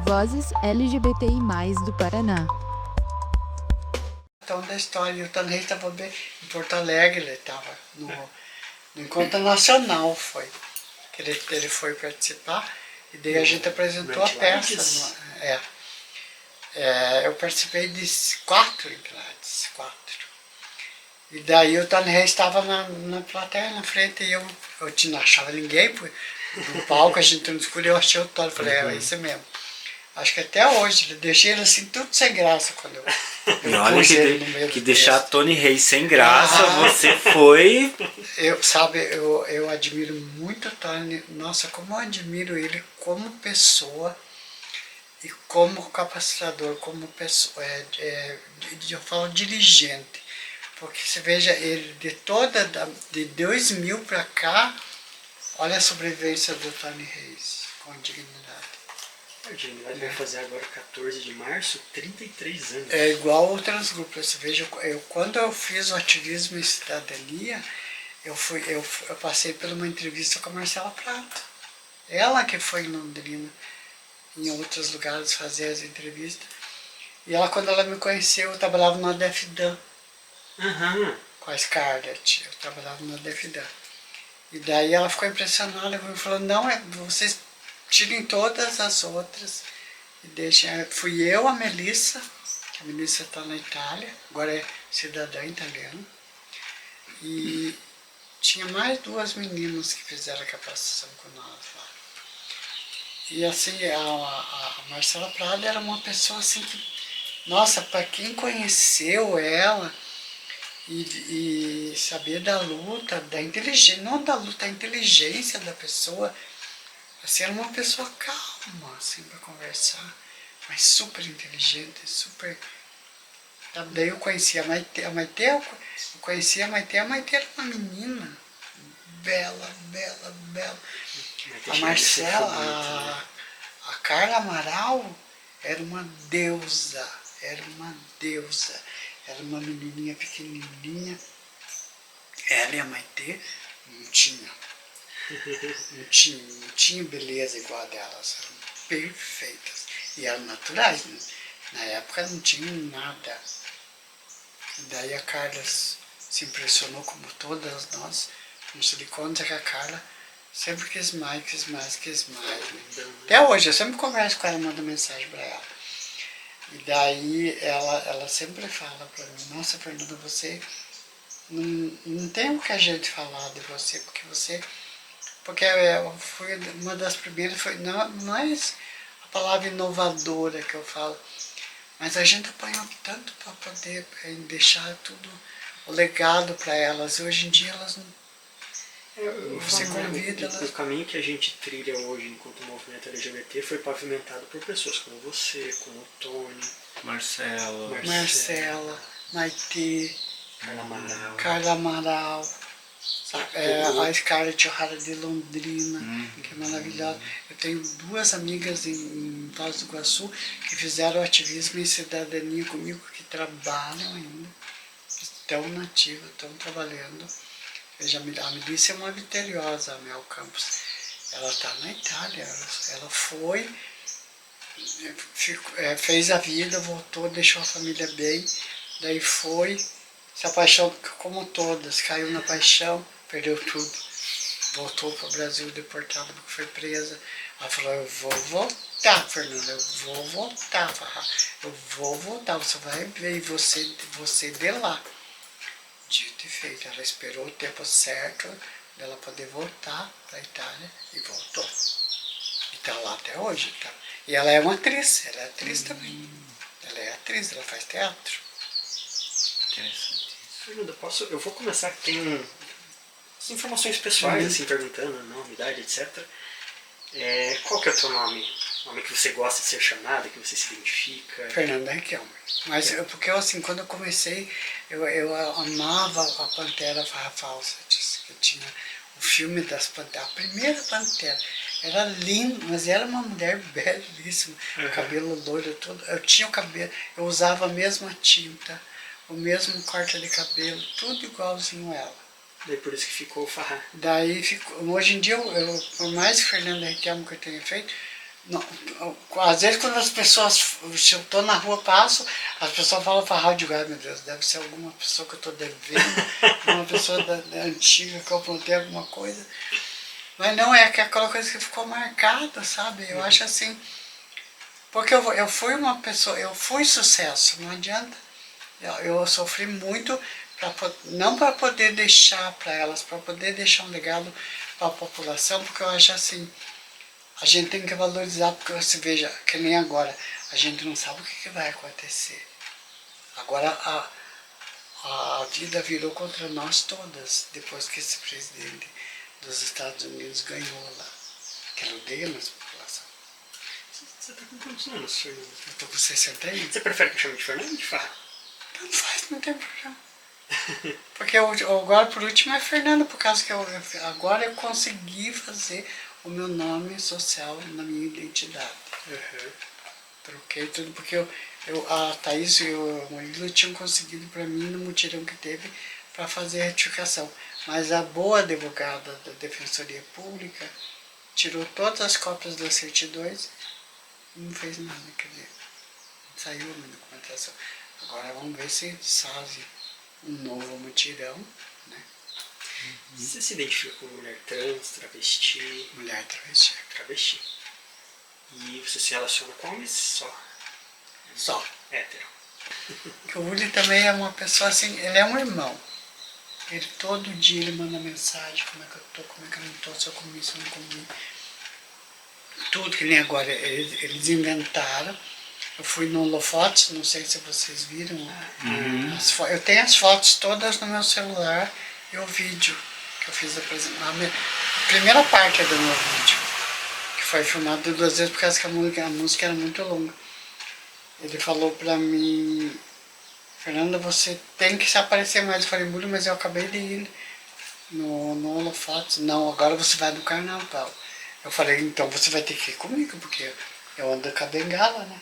Vozes LGBTI+, do Paraná. Então, da história, o Tanrei estava bem em Porto Alegre, ele estava no Encontro Nacional, foi, que ele foi participar, e daí a gente apresentou a peça. Eu participei de 4 entidades, 4. E daí o Tanrei estava na plateia, na frente, e eu não achava ninguém, no palco a gente não escolheu, eu achei o Tony, falei, é isso mesmo. Acho que até hoje, eu deixei ele assim tudo sem graça quando eu e olha que deixar Tony Reis sem graça, você foi... Eu admiro muito o Tony, nossa, como eu admiro ele como pessoa e como capacitador, como pessoa, eu falo dirigente, porque você veja, ele de 2000 para cá, olha a sobrevivência do Tony Reis, com dignidade. Ele vai fazer agora 14 de março, 33 anos. É igual outras grupos. Você veja, quando eu fiz o ativismo em cidadania, eu passei por uma entrevista com a Marcela Prato. Ela que foi em Londrina, em outros lugares, fazer as entrevistas. E ela, quando ela me conheceu, eu trabalhava na DEFDAN. Com a Scarlett, eu trabalhava na DEFDAN. E daí ela ficou impressionada, ela falou, não, vocês tirem todas as outras e deixem. Fui eu, a Melissa, que a Melissa está na Itália, agora é cidadã italiana, e tinha mais 2 meninas que fizeram a capacitação com nós lá. E assim, a Marcela Prada era uma pessoa assim que, nossa, para quem conheceu ela e saber da luta, da inteligência, não da luta, da inteligência da pessoa, assim, era uma pessoa calma, assim, para conversar, mas super inteligente, super... Daí eu conheci a Maite, a Maite era uma menina bela, bela, bela. A Marcela, a Carla Amaral era uma deusa, era uma menininha pequenininha. Ela e a Maite não tinha beleza igual a delas, eram perfeitas. E eram naturais, né? Na época não tinha nada. E daí a Carla se impressionou, como todas nós, não se deu conta que a Carla sempre quis mais. Até hoje, eu sempre converso com ela, mando mensagem para ela. E daí ela sempre fala para mim, nossa, Fernanda, você não tem o que a gente falar de você, porque eu fui uma das primeiras, foi não mais a palavra inovadora que eu falo, mas a gente apanhou tanto para poder deixar tudo, o legado para elas. Hoje em dia elas não... Você convida elas... O caminho que a gente trilha hoje enquanto movimento LGBT foi pavimentado por pessoas como você, como o Tony, Marcela, Maite, Carla Amaral, a Scarlett O'Hara de Londrina, que é maravilhosa. Eu tenho 2 amigas em Foz do Iguaçu que fizeram ativismo em cidadania comigo, que trabalham ainda, estão nativas, estão trabalhando. Veja, a Melissa é uma vitoriosa, a Mel Campos. Ela está na Itália, ela foi, fez a vida, voltou, deixou a família bem, daí foi, se apaixonou como todas, caiu na paixão, perdeu tudo, voltou para o Brasil deportada porque foi presa. Ela falou, eu vou voltar, Fernanda, eu vou voltar, você vai ver você de lá. Dito e feito, ela esperou o tempo certo dela poder voltar para a Itália e voltou. E está lá até hoje. Tá? E ela é uma atriz, ela é atriz também. Ela é atriz, ela faz teatro. Interessante. Fernanda, eu vou começar, tem as informações pessoais, assim, perguntando, nome, idade, etc. Qual que é o teu nome? O nome que você gosta de ser chamada, que você se identifica? Fernanda Riquelme. Mas porque assim, quando eu comecei, eu amava a Pantera Farra Falsa, que tinha o filme das Panteras, a primeira Pantera. Era linda, mas era uma mulher belíssima, cabelo loiro, tudo. Eu tinha o cabelo, eu usava a mesma tinta, o mesmo corte de cabelo, tudo igualzinho a ela. Daí por isso que ficou o Farrá. Daí ficou, hoje em dia, por mais que Fernanda Riquelme que eu tenha feito, Não, às vezes quando as pessoas, se eu estou na rua, passo, as pessoas falam para a rádio, ai meu Deus, deve ser alguma pessoa que eu estou devendo, uma pessoa da antiga que eu aprontei alguma coisa. Mas não, é aquela coisa que ficou marcada, sabe? Eu acho assim, porque eu fui uma pessoa, eu fui sucesso, não adianta. Eu sofri muito, não para poder deixar para elas, para poder deixar um legado para a população, porque eu acho assim, a gente tem que valorizar, porque você veja, que nem agora, a gente não sabe o que vai acontecer. Agora a vida virou contra nós todas, depois que esse presidente dos Estados Unidos ganhou lá. Que ele odeia a nossa população. Você está com quantos anos, Fernando? Eu estou com 61. Você prefere que eu chame de Fernando ou de Fá? Tanto faz, não tem problema. Porque agora, por último, é Fernando, por causa que agora eu consegui fazer o meu nome social na minha identidade. Troquei tudo, porque a Thaís e o Murilo tinham conseguido para mim no mutirão que teve para fazer a retificação. Mas a boa advogada da Defensoria Pública tirou todas as cópias das certidões e não fez nada, quer dizer, saiu a minha documentação. Agora vamos ver se fazem um novo mutirão, né? Você se identifica como mulher trans, travesti? Mulher travesti. Travesti. E você se relaciona com homens só? Só. Hétero. O Uli também é uma pessoa assim, ele é um irmão. Ele todo dia ele manda mensagem, como é que eu tô, como é que eu não tô, se eu comi, se eu não comi. Tudo que nem agora, eles inventaram. Eu fui no Holofotes, não sei se vocês viram. Eu tenho as fotos todas no meu celular e o vídeo que eu fiz a primeira parte do meu vídeo, que foi filmado 2 vezes por causa que a música era muito longa. Ele falou pra mim, Fernanda, você tem que se aparecer mais. Eu falei, Múlio, mas eu acabei de ir no Holofotes. Não, agora você vai no Carnaval. Eu falei, então você vai ter que ir comigo, porque eu ando com a bengala, né?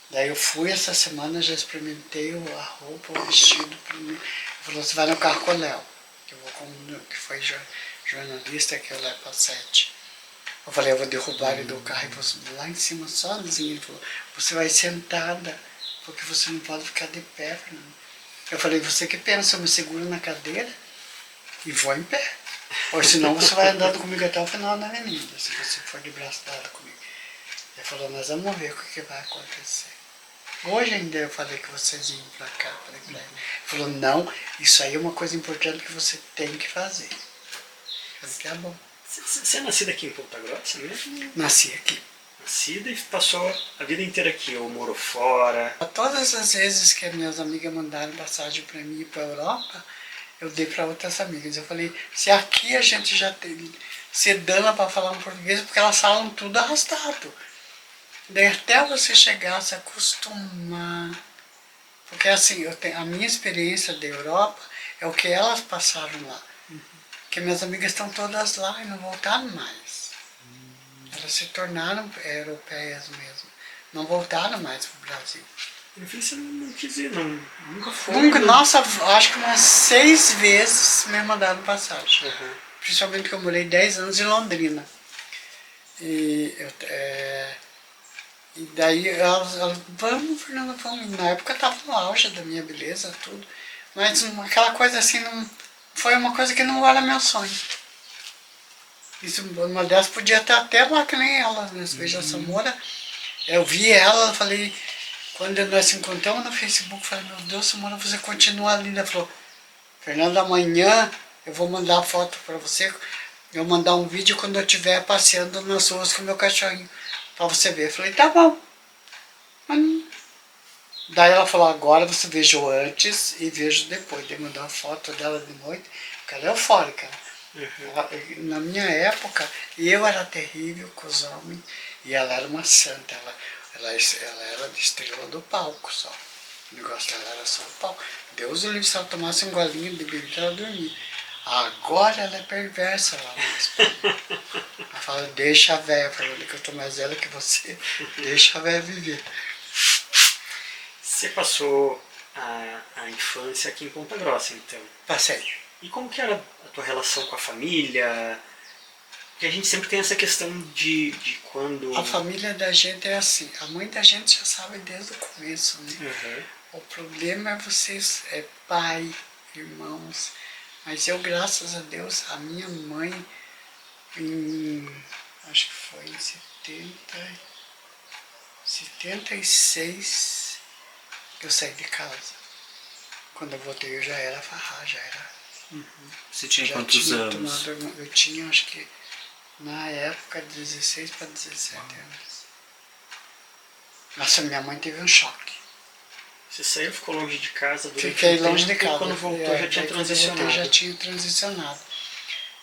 Daí eu fui essa semana, já experimentei a roupa, o vestido pra mim. Ele falou, você vai no carro com o Léo, que foi jornalista, que eu levo a 7. Eu falei, eu vou derrubar ele do carro e vou subir lá em cima sozinho. Ele falou, você vai sentada, porque você não pode ficar de pé, Fernando. Eu falei, você que pensa, eu me seguro na cadeira e vou em pé. Ou senão você vai andando comigo até o final da avenida, se você for de braço dado comigo. Ele falou, nós vamos ver o que vai acontecer. Hoje ainda eu falei que vocês iam pra cá, falei pra ele. Ele falou, não, isso aí é uma coisa importante que você tem que fazer. Eu falei, tá bom. Você é nascida aqui em Ponta Grossa mesmo? Nasci aqui. Nascida e passou a vida inteira aqui, ou morou fora? Todas as vezes que as minhas amigas mandaram passagem para mim ir para a Europa, eu dei para outras amigas. Eu falei, se aqui a gente já tem, se dana para falar um português, porque elas falam tudo arrastado. Daí até você chegar a se acostumar. Porque assim, a minha experiência da Europa é o que elas passaram lá. Porque minhas amigas estão todas lá e não voltaram mais. Elas se tornaram europeias mesmo. Não voltaram mais para o Brasil. No fim você não quis ir, nunca foi. Nossa, acho que umas 6 vezes me mandaram passagem. Principalmente que eu morei 10 anos em Londrina. E daí elas, vamos, Fernanda, vamos. Na época eu estava no auge da minha beleza, tudo. Mas aquela coisa assim, não, foi uma coisa que não era meu sonho. Isso, uma delas podia estar até lá que nem ela, né? Veja a Samora. Eu vi ela, falei, quando nós se encontramos no Facebook, falei, meu Deus, Samora, você continua linda. Ela falou, Fernanda, amanhã eu vou mandar foto para você, eu vou mandar um vídeo quando eu estiver passeando nas ruas com o meu cachorrinho, para você ver. Eu falei, tá bom. Daí ela falou, agora você veja o antes e veja o depois. Daí mandou uma foto dela de noite, porque ela é eufórica. Na minha época, eu era terrível com os homens e ela era uma santa. Ela era de estrela do palco só. O negócio dela era só o palco. Deus o livre, se ela tomasse um golinho de bebida, ela dormia. Agora ela é perversa lá na Espanha. Ela fala, deixa a véia, falando que eu tô mais velha que você, deixa a véia viver. Você passou a infância aqui em Ponta Grossa, então? Passei. E como que era a tua relação com a família? Porque a gente sempre tem essa questão de quando... A família da gente é assim, a mãe da gente já sabe desde o começo, né? Uhum. O problema é vocês, é pai, irmãos. Mas eu, graças a Deus, a minha mãe, acho que foi em 76, eu saí de casa. Quando eu voltei eu já era farrá, já era. Você tinha Já quantos tinha anos? eu tinha, acho que, na época, 16 para 17 anos. Nossa, minha mãe teve um choque. Você saiu, ficou longe de casa durante Fiquei um longe de tempo, casa. E quando voltou já tinha daí quando eu transicionado. voltei, já tinha transicionado.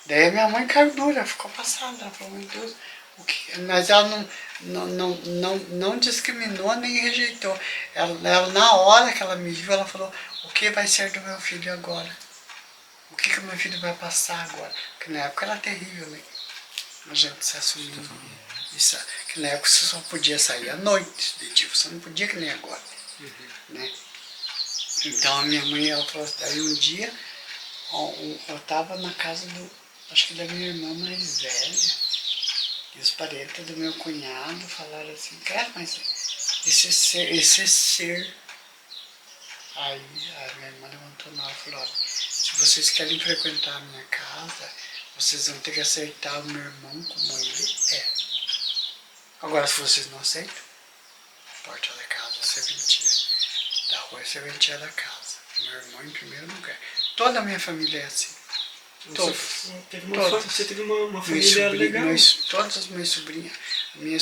Daí minha mãe caiu dura, ficou passada. Ela falou, meu Deus, o que... Mas ela não discriminou nem rejeitou. Ela, na hora que ela me viu, ela falou, o que vai ser do meu filho agora? O que o meu filho vai passar agora? Porque na época era terrível, né? A gente se assumindo. Isso, que na época você só podia sair à noite, de dia, você não podia que nem agora. Né? Então a minha mãe, ela falou, daí um dia eu estava na casa acho que da minha irmã mais velha, e os parentes do meu cunhado falaram assim, cara, mas esse ser. Aí a minha irmã levantou na hora e falou, olha, se vocês querem frequentar a minha casa, vocês vão ter que aceitar o meu irmão como ele é. Agora, se vocês não aceitam, a porta da casa é serventia, da rua é serventia da casa. Meu irmão em primeiro lugar. Toda a minha família é assim. Todos. Você teve uma família legal. Todas as minhas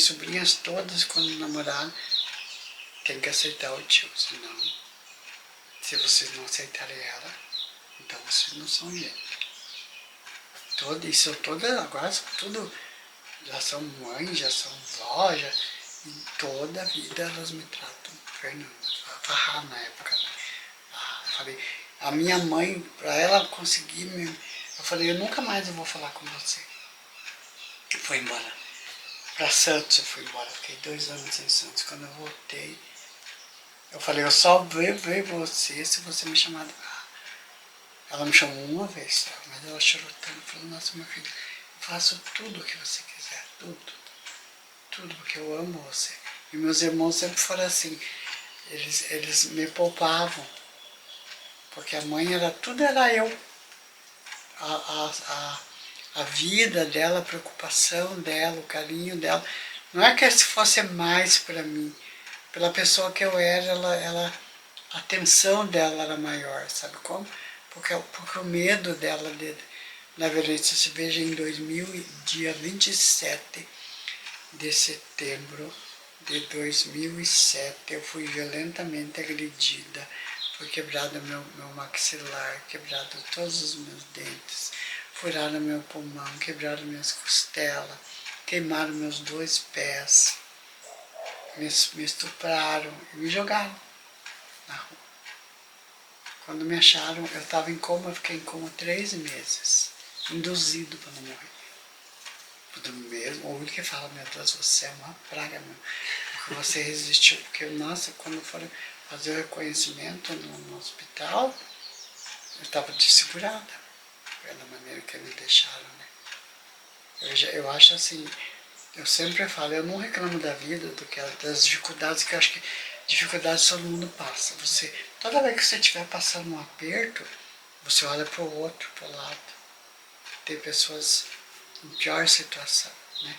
sobrinhas todas, quando namoraram, tem que aceitar o tio, senão, se vocês não aceitarem ela, então vocês não são gente. E são todas, agora são tudo, já são mães, já são vó, e toda a vida elas me tratam, Fernanda, farrá na época, né? Eu falei, a minha mãe, para ela conseguir eu falei, eu nunca mais vou falar com você. Foi embora. Para Santos eu fui embora, fiquei 2 anos em Santos. Quando eu voltei, eu falei, eu só vou ver você se você me chamar de farrá. Ela me chamou uma vez, mas ela chorou tanto, falou, nossa, meu filho, eu faço tudo o que você quiser, tudo, porque eu amo você. E meus irmãos sempre foram assim, eles me poupavam, porque a mãe tudo era eu. A vida dela, a preocupação dela, o carinho dela, não é que se fosse mais para mim, pela pessoa que eu era, a atenção dela era maior, sabe como? Porque o medo dela na violência se veja em 2000, dia 27 de setembro de 2007, eu fui violentamente agredida, foi quebrado meu maxilar, quebrado todos os meus dentes, furaram meu pulmão, quebraram minhas costelas, queimaram meus 2 pés, me estupraram e me jogaram na rua. Quando me acharam, eu estava em coma, eu fiquei em coma 3 meses, induzido para não morrer. Do mesmo, ouvi que fala, meu Deus, você é uma praga, meu. Porque você resistiu, porque, nossa, quando foram fazer o reconhecimento no hospital, eu estava desfigurada, pela maneira que me deixaram, né. Eu acho assim, eu sempre falo, eu não reclamo da vida, das dificuldades, que eu acho que dificuldades todo mundo passa. Toda vez que você estiver passando um aperto, você olha para o outro, para o lado. Tem pessoas em pior situação, né?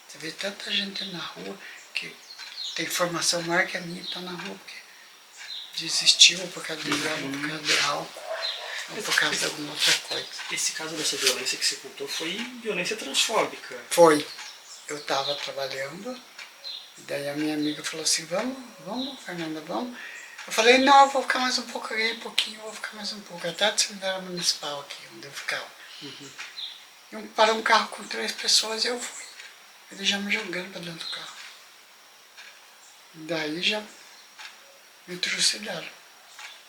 Você vê tanta gente na rua que tem formação maior que a minha e está na rua, porque desistiu por causa de droga, por causa de álcool, ou por causa de alguma outra coisa. Esse caso dessa violência que você contou foi violência transfóbica. Foi. Eu estava trabalhando, e daí a minha amiga falou assim, vamos, Fernanda, vamos. Eu falei, não, eu vou ficar mais um pouco, eu ganhei um pouquinho, eu vou ficar mais um pouco, até a cemitério municipal aqui, onde eu ficava. Eu parei um carro com 3 pessoas e eu fui. Eles já me jogando para dentro do carro. Daí já me trucidaram.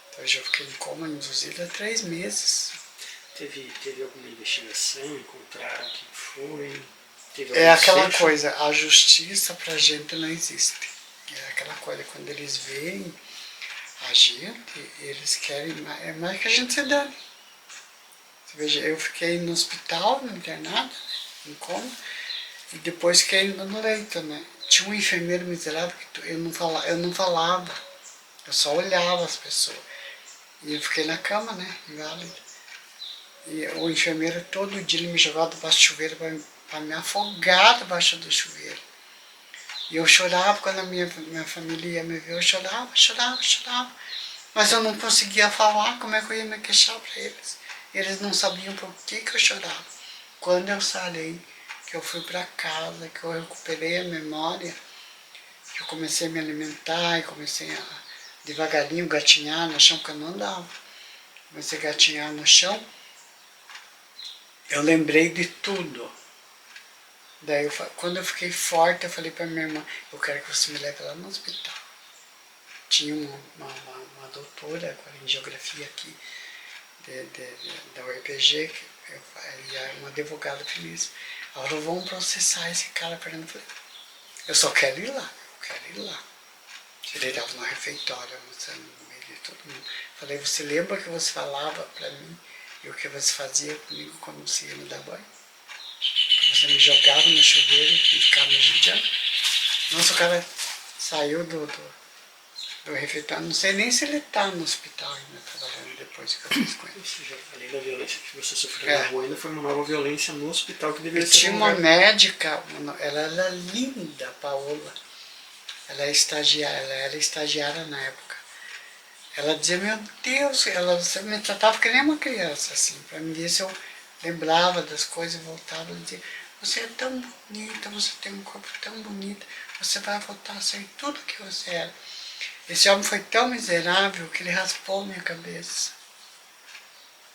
Então eu já fiquei em coma induzida 3 meses. Teve alguma investigação? Encontraram quem foi? É aquela coisa, a justiça pra gente não existe. É aquela coisa, quando eles veem a gente, eles querem mais que a gente se dane. Você veja, eu fiquei no hospital, no internado, em coma, e depois fiquei ainda no leito, né? Tinha um enfermeiro miserável que eu não falava, eu só olhava as pessoas. E eu fiquei na cama, né, inválida. E o enfermeiro todo dia ele me jogava debaixo do chuveiro para me afogar debaixo do chuveiro. E eu chorava quando a minha família ia me ver, eu chorava. Mas eu não conseguia falar, como é que eu ia me queixar para eles? Eles não sabiam por que eu chorava. Quando eu sarei, que eu fui para casa, que eu recuperei a memória, que eu comecei a me alimentar e comecei a devagarinho gatinhar no chão, porque eu não andava. Comecei a gatinhar no chão, eu lembrei de tudo. Daí, quando eu fiquei forte, eu falei para minha irmã, eu quero que você me leve lá no hospital. Tinha uma doutora em geografia aqui, da UEPG, e é uma advogada feliz. Ela falou, vamos processar esse cara, Fernando. Eu falei, eu só quero ir lá, eu quero ir lá. Ele estava no refeitório, almoçando no meio de todo mundo. Falei, você lembra que você falava para mim e o que você fazia comigo quando você ia me dar banho? Que você me jogava no chuveiro e ficava me judiando? Nossa, o cara saiu do refeitório, não sei nem se ele está no hospital ainda, trabalhando depois que eu fiz com ele. Ou seja, além da violência que você sofreu na rua, ainda foi uma nova violência no hospital que deveria Eu ser tinha uma médica, ela era linda, Paola. Ela era estagiária na época. Ela dizia, meu Deus, você me tratava que nem uma criança, assim. Para mim, isso eu lembrava das coisas e voltava. Ela dizia, você é tão bonita, você tem um corpo tão bonito, você vai voltar a ser tudo que você era. Esse homem foi tão miserável que ele raspou a minha cabeça.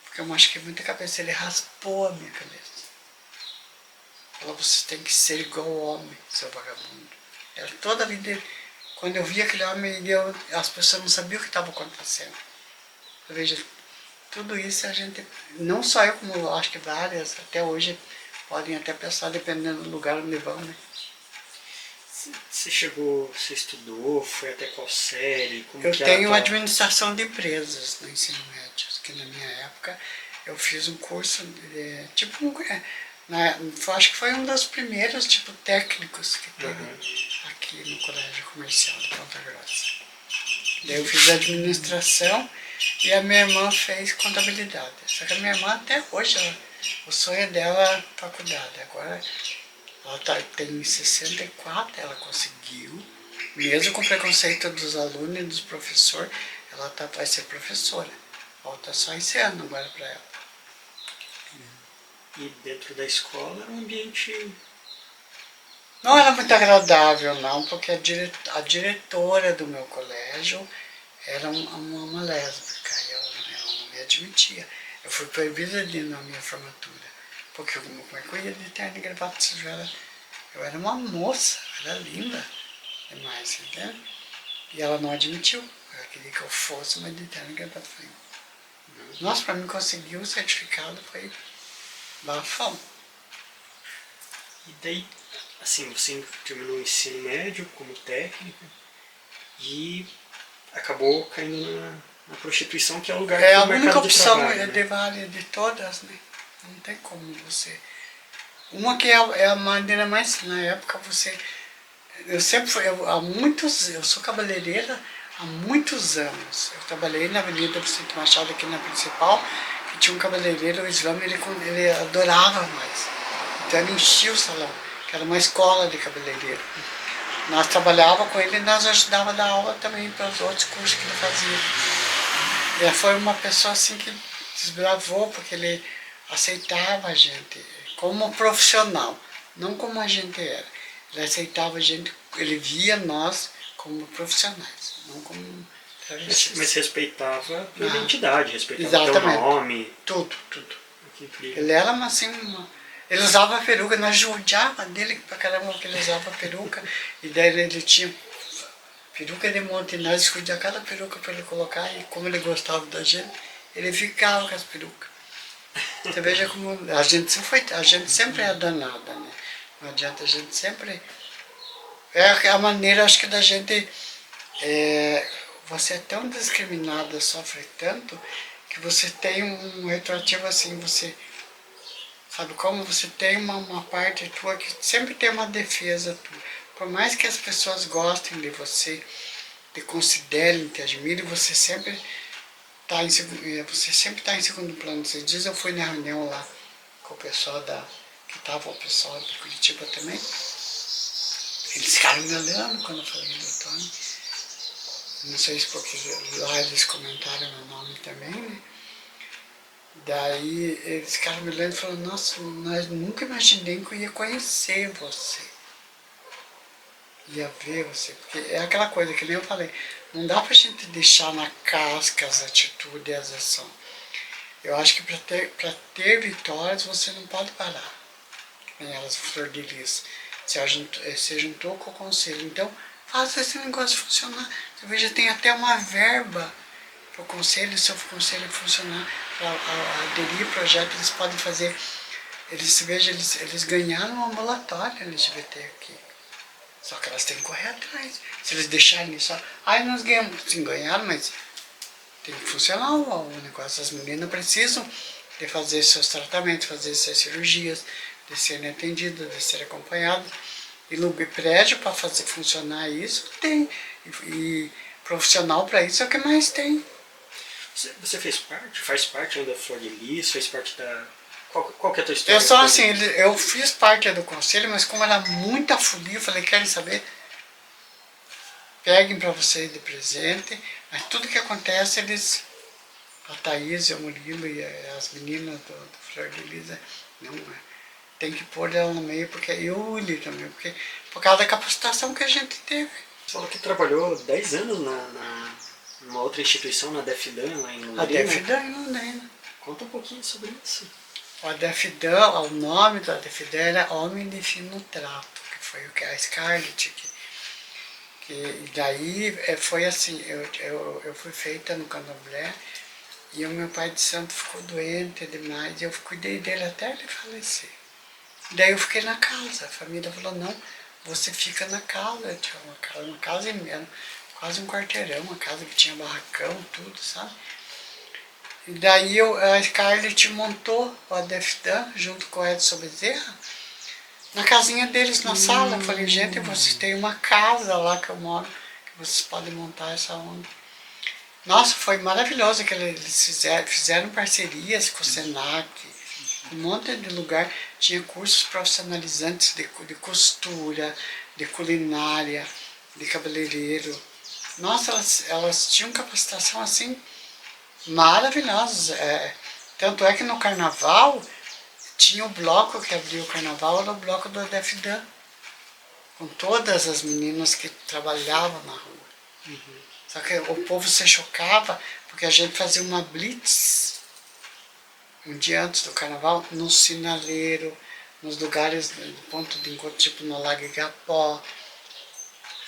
Porque eu machuquei muita cabeça, ele raspou a minha cabeça. Falou, você tem que ser igual ao homem, seu vagabundo. Era toda a vida dele. Quando eu via aquele homem, as pessoas não sabiam o que estava acontecendo. Eu vejo, tudo isso a gente, não só eu, como eu acho que várias, até hoje, podem até pensar, dependendo do lugar onde vão, né? Você estudou, foi até qual série? Eu tenho administração de empresas no ensino médio, que na minha época eu fiz um curso, acho que foi um dos primeiros técnicos que teve aqui no Colégio Comercial de Ponta Grossa. Daí eu fiz administração e a minha irmã fez contabilidade. Só que a minha irmã até hoje, o sonho dela é faculdade. Agora ela tem 64, ela conseguiu, mesmo com preconceito dos alunos e dos professores, ela vai ser professora. Falta só esse ano agora para ela. E dentro da escola era um ambiente... Não era muito agradável, não, porque a diretora do meu colégio era uma lésbica e ela não me admitia. Eu fui proibida de ir na minha formatura, porque como é que eu ia de terno e gravata? Eu era uma moça, era linda demais, entende? E ela não admitiu, ela queria que eu fosse uma de terno e gravata. Nossa, para mim conseguir o certificado foi bafão. E daí, assim, você terminou o ensino médio como técnico e acabou caindo na prostituição, que é o lugar que É é a o mercado única de opção trabalho, de vale de todas, né? Não tem como você... Uma que é a maneira mais... Na época você... Eu sempre fui... Eu sou cabeleireira há muitos anos. Eu trabalhei na Avenida Vicente Machado, aqui na Principal, que tinha um cabeleireiro, o Islã, ele adorava nós. Então ele enchia o salão, que era uma escola de cabeleireiro. Nós trabalhávamos com ele e nós ajudávamos a dar aula também para os outros cursos que ele fazia. E foi uma pessoa assim que desbravou, porque ele aceitava a gente como profissional, não como a gente era. Ele aceitava a gente, ele via nós como profissionais, não como travestis. Mas respeitava a identidade, respeitava exatamente. o teu nome. Tudo. Que incrível. Ele era ele usava peruca, nós judiava dele pra caramba que ele usava peruca, e daí ele tinha peruca de monte, e nós escolhia cada peruca para ele colocar, e como ele gostava da gente, ele ficava com as perucas. Você veja como a gente sempre é danada, né? Não adianta, a gente sempre... É a maneira, acho que da gente... você é tão discriminada, sofre tanto, que você tem um retroativo assim, você Sabe como você tem uma parte tua que sempre tem uma defesa tua. Por mais que as pessoas gostem de você, te considerem, te admirem, você sempre está em segundo plano. Esses dias eu fui na reunião lá com o pessoal que estava o pessoal de Curitiba também. Eles ficaram me olhando quando eu falei do Tony. Não sei se porque lá eles comentaram meu nome também, né? Daí eles ficaram me olhando e falaram, nossa, nós nunca imaginei que eu ia conhecer você. Ia ver você, porque é aquela coisa que nem eu falei, não dá pra gente deixar na casca as atitudes e as ações. Eu acho que para ter vitórias você não pode parar. Nem elas, Flor de Lis, se juntou com o conselho. Então, faça esse negócio funcionar. Você veja, tem até uma verba para o conselho, se o conselho funcionar, para aderir ao projeto, eles podem fazer. Eles ganharam um ambulatório LGBT aqui. Só que elas têm que correr atrás. Se eles deixarem só, nós ganhamos. Sim, ganharam, mas tem que funcionar o negócio. As meninas precisam de fazer seus tratamentos, fazer suas cirurgias, de serem atendidas, de serem acompanhadas. E no prédio, para fazer funcionar isso, tem. E profissional para isso é o que mais tem. Você faz parte ainda da Flor de Lis, fez parte da... Qual que é a tua história? Eu só assim, eu fiz parte do conselho, mas como era muita folia, eu falei, querem saber? Peguem para vocês de presente, mas tudo que acontece, a Thaís, o Murilo e as meninas do Flor de Lis, não, tem que pôr ela no meio, porque eu e o Willi também, porque por causa da capacitação que a gente teve. Você falou que trabalhou 10 anos numa outra instituição, na DEFDAN, lá em Londrina. A DEFDAN em Londrina. Conta um pouquinho sobre isso. A DEFDAN, o nome da DEFDAN era Homem de Fino Trato, que foi o que a Scarlett, e daí foi assim, eu fui feita no Candomblé, e o meu pai de santo ficou doente demais, e eu cuidei dele até ele falecer. Daí eu fiquei na casa, a família falou, não, você fica na casa, tinha uma casa imensa, quase um quarteirão, uma casa que tinha barracão, tudo, sabe? E daí a Scarlett montou o ADEFDAN junto com o Edson Bezerra na casinha deles, na sala. Eu falei, gente, vocês têm uma casa lá que eu moro, que vocês podem montar essa onda. Nossa, foi maravilhoso que eles fizeram parcerias com o Senac, um monte de lugar. Tinha cursos profissionalizantes de costura, de culinária, de cabeleireiro. Nossa, elas tinham capacitação assim maravilhosa. Tanto é que no carnaval tinha o bloco que abria o carnaval, era o bloco do ADEFDAN, com todas as meninas que trabalhavam na rua. Uhum. Só que o povo se chocava porque a gente fazia uma blitz um dia antes do carnaval, no sinaleiro, nos lugares do ponto de encontro, tipo no Lago Igapó,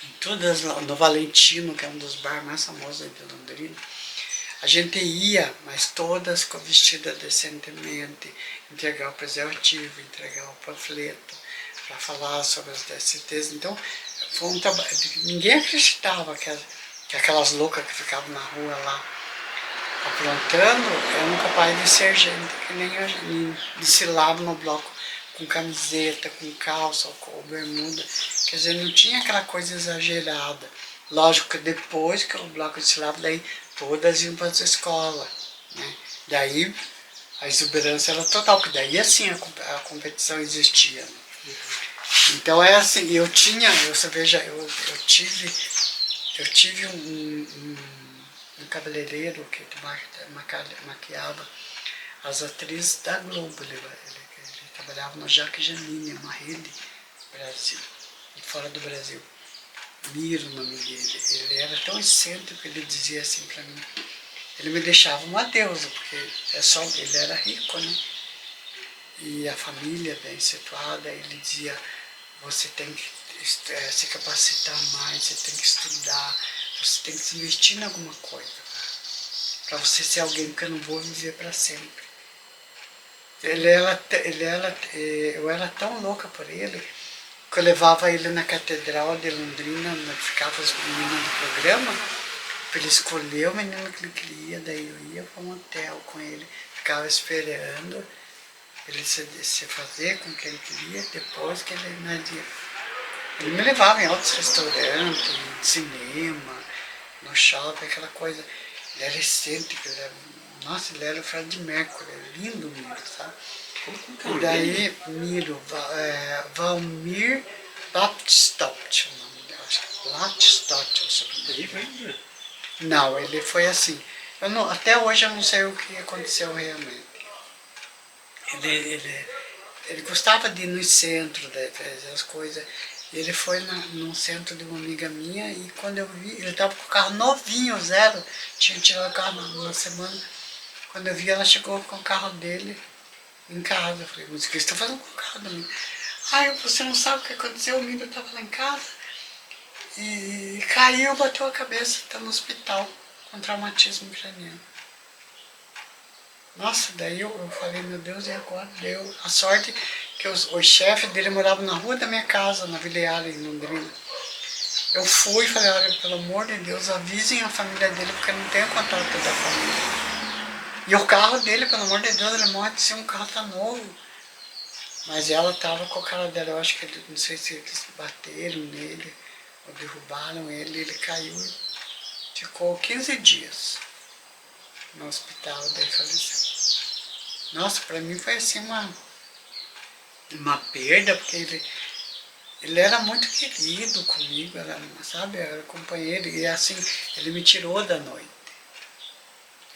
em todas, no Valentino, que é um dos bares mais famosos de Londrina. A gente ia, mas todas com vestida decentemente, entregar o preservativo, entregar o panfleto, para falar sobre as DSTs. Então, foi um trabalho. Ninguém acreditava que aquelas loucas que ficavam na rua lá aprontando eram capazes de ser gente que nem a gente, desfilavam no bloco com camiseta, com calça, com bermuda. Quer dizer, não tinha aquela coisa exagerada. Lógico que depois que o bloco desfilava, daí todas iam para as escolas, né? Daí a exuberância era total, porque daí assim a competição existia. Né? Então é assim, você veja, eu tive um cabeleireiro que maquiava as atrizes da Globo, ele trabalhava no Jaque Janine, uma rede Brasil, e fora do Brasil. Miro o nome dele, ele era tão excêntrico que ele dizia assim para mim, ele me deixava uma deusa, porque ele era rico, né? E a família bem situada, ele dizia, você tem que se capacitar mais, você tem que estudar, você tem que se investir em alguma coisa, para você ser alguém que eu não vou viver para sempre. Eu era tão louca por ele, que eu levava ele na Catedral de Londrina, onde ficavam os meninos do programa, para ele escolher o menino que ele queria, daí eu ia para um hotel com ele, ficava esperando, ele se fazer com o que ele queria depois que ele ele me levava em outros restaurantes, em cinema, no shopping, aquela coisa. Ele era excêntrico, nossa, ele era o Fred Mercury, lindo Miro, sabe? E daí, Miro, Valmir Baptistot, o nome dele, acho que é Baptistot, o sobrenome. Não, ele foi assim. Até hoje eu não sei o que aconteceu realmente. Ele gostava de ir no centro, fazer as coisas. Ele foi no centro de uma amiga minha e quando eu vi, ele estava com o carro novinho, zero, tinha tirado o carro na semana. Quando eu vi, ela chegou com o carro dele em casa. Eu falei, mas o que você está fazendo com o carro da minha? Você não sabe o que aconteceu, o Miro estava lá em casa e caiu, bateu a cabeça, está no hospital com traumatismo craniano. Nossa, daí eu falei, meu Deus, e agora? Deu a sorte que o chefe dele morava na rua da minha casa, na Vila Yara, em Londrina. Eu fui e falei, olha, pelo amor de Deus, avisem a família dele, porque eu não tenho contato da família. E o carro dele, pelo amor de Deus, ele morre de ser um carro tá novo. Mas ela tava com a cara dela, eu acho que, não sei se eles bateram nele, ou derrubaram ele caiu e ficou 15 dias no hospital, daí faleceu. Nossa, pra mim foi assim uma perda, porque ele era muito querido comigo, sabe, era companheiro, e assim, ele me tirou da noite.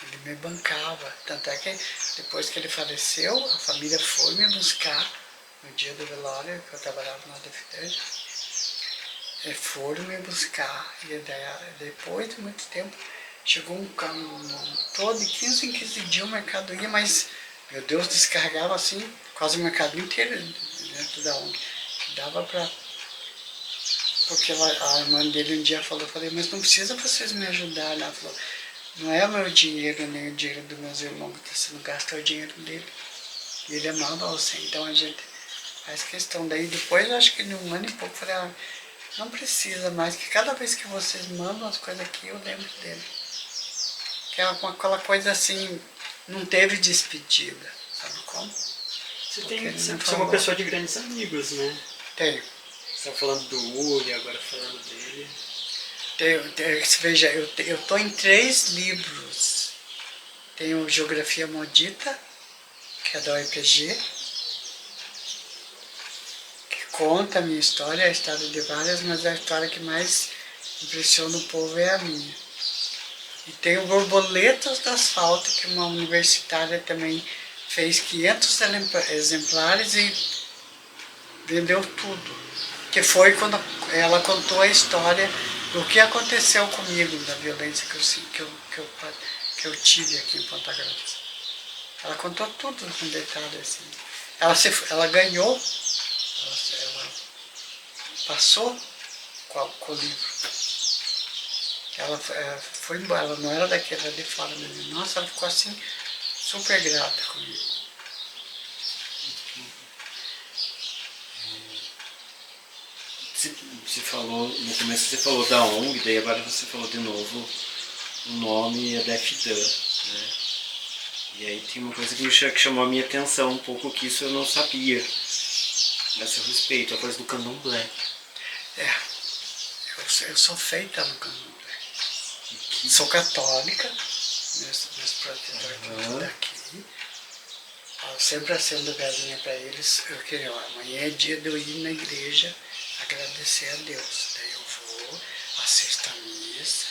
Ele me bancava, tanto é que depois que ele faleceu, a família foi me buscar no dia do velório, que eu trabalhava na DFD, foram me buscar, e depois de muito tempo, chegou um caminhão todo de 15 em 15 dias o mercado ia, mas, meu Deus, descarregava assim, quase o mercado inteiro dentro da ONG. Dava pra... Porque a irmã dele um dia falou, eu falei, mas não precisa vocês me ajudarem. Ela falou, não é o meu dinheiro, nem o dinheiro dos meus irmãos que está sendo gasto, é o dinheiro dele. E ele amava você, então a gente faz questão. Daí depois, eu acho que em um ano e pouco, eu falei, não precisa mais, que cada vez que vocês mandam as coisas aqui, eu lembro dele. Que é aquela coisa assim, não teve despedida, sabe como? Você é uma pessoa de grandes amigos, né? Tenho. Você está falando do Uri, agora falando dele. Veja, eu estou em 3 livros. Tenho Geografia Maldita, que é da OEPG, que conta a minha história, a história de várias, mas a história que mais impressiona o povo é a minha. E tenho Borboletas do Asfalto, que uma universitária também fez 500 exemplares e vendeu tudo. Que foi quando ela contou a história do que aconteceu comigo, da violência que eu tive aqui em Ponta Grossa. Ela contou tudo com detalhe assim. Ela ganhou, ela passou com o livro. Ela foi embora, ela não era daquela de fora mesmo. Nossa, ela ficou assim, super grata comigo. Você falou, no começo você falou da ONG, daí agora você falou de novo o nome é DFDAN, né? E aí tem uma coisa que chamou a minha atenção um pouco, que isso eu não sabia a seu respeito, a coisa do candomblé. Eu sou feita no candomblé. Sou católica, meus protetores daqui. Eu sempre acendo velinha para eles. Amanhã é dia de eu ir na igreja agradecer a Deus. Daí eu vou, assisto a missa,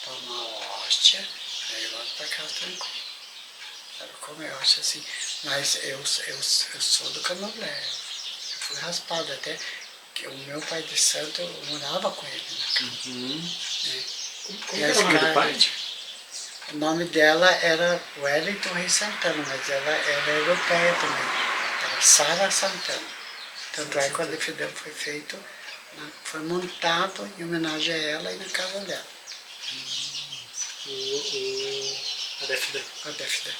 tomo a hóstia, aí eu volto para casa tranquilo. Sabe como eu acho assim? Mas eu sou do candomblé. Eu fui raspado até, que o meu pai de santo, eu morava com ele na casa. Né? Como é o nome do pai? O nome dela era Wellington Rei Santana, mas ela era europeia também. Era Sara Santana. Tanto é que o DFDAN foi feito, foi montado em homenagem a ela e na casa dela. A DFDAN. A DFDAN.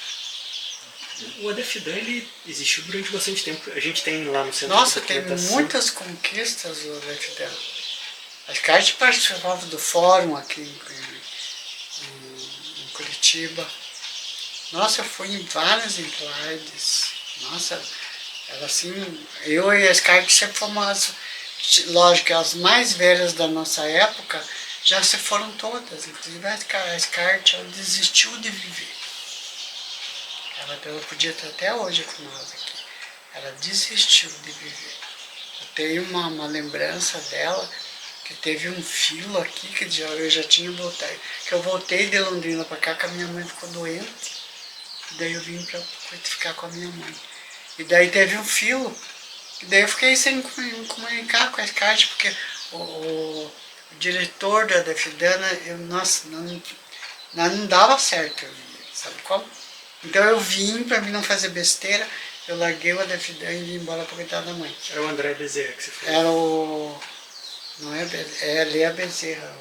O ADFDAN, ele existiu durante bastante tempo. A gente tem lá no centro. Nossa, tem muitas conquistas do DFDAN. Acho que a gente participava do fórum aqui em Curitiba. Nossa, eu fui em várias entidades. Nossa, Ela assim, eu e a Scarlett sempre fomos, lógico, as mais velhas da nossa época já se foram todas. Inclusive a Scarlett, ela desistiu de viver. Ela podia estar até hoje com nós aqui. Ela desistiu de viver. Eu tenho uma lembrança dela, que teve um filo aqui, que eu já tinha voltado, que eu voltei de Londrina para cá, que a minha mãe ficou doente, e daí eu vim para ficar com a minha mãe. E daí teve um filo, e daí eu fiquei sem me comunicar com a Scarlett, porque o diretor da Defidana, nossa, não dava certo, sabe como? Então eu vim, para mim não fazer besteira, eu larguei o Defidana e vim embora para cuidar da mãe. Era o André Bezerra que você falou. Era o... Não é Bezerra, é Lea Bezerra.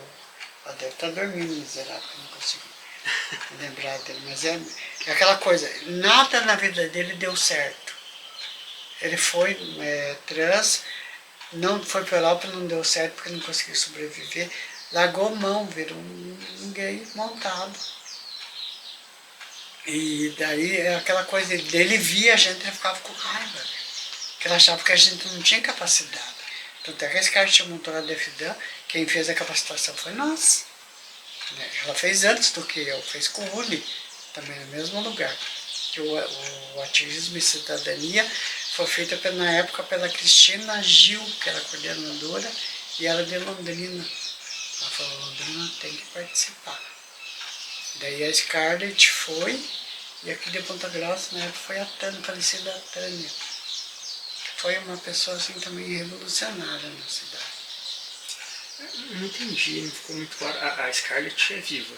Ela deve estar dormindo, miserável, eu não consigo lembrar dele. Mas é aquela coisa, nada na vida dele deu certo. Ele foi trans, não foi para a Europa, não deu certo porque não conseguiu sobreviver. Largou mão, virou um gay montado. E daí aquela coisa dele via a gente, ele ficava com raiva. Porque ele achava que a gente não tinha capacidade. Tanto é que esse cara tinha montado a Defidan, quem fez a capacitação foi nós. Ela fez antes do que eu, fez com o Uli, também no mesmo lugar. Que o ativismo e cidadania foi feita na época pela Cristina Gil, que era coordenadora, e ela de Londrina. Ela falou, Londrina tem que participar. Daí a Scarlett foi, e aqui de Ponta Grossa, na época, foi a Tânia, a falecida Tânia. Foi uma pessoa assim também revolucionária na cidade. Não entendi, não ficou muito claro. A Scarlett é viva?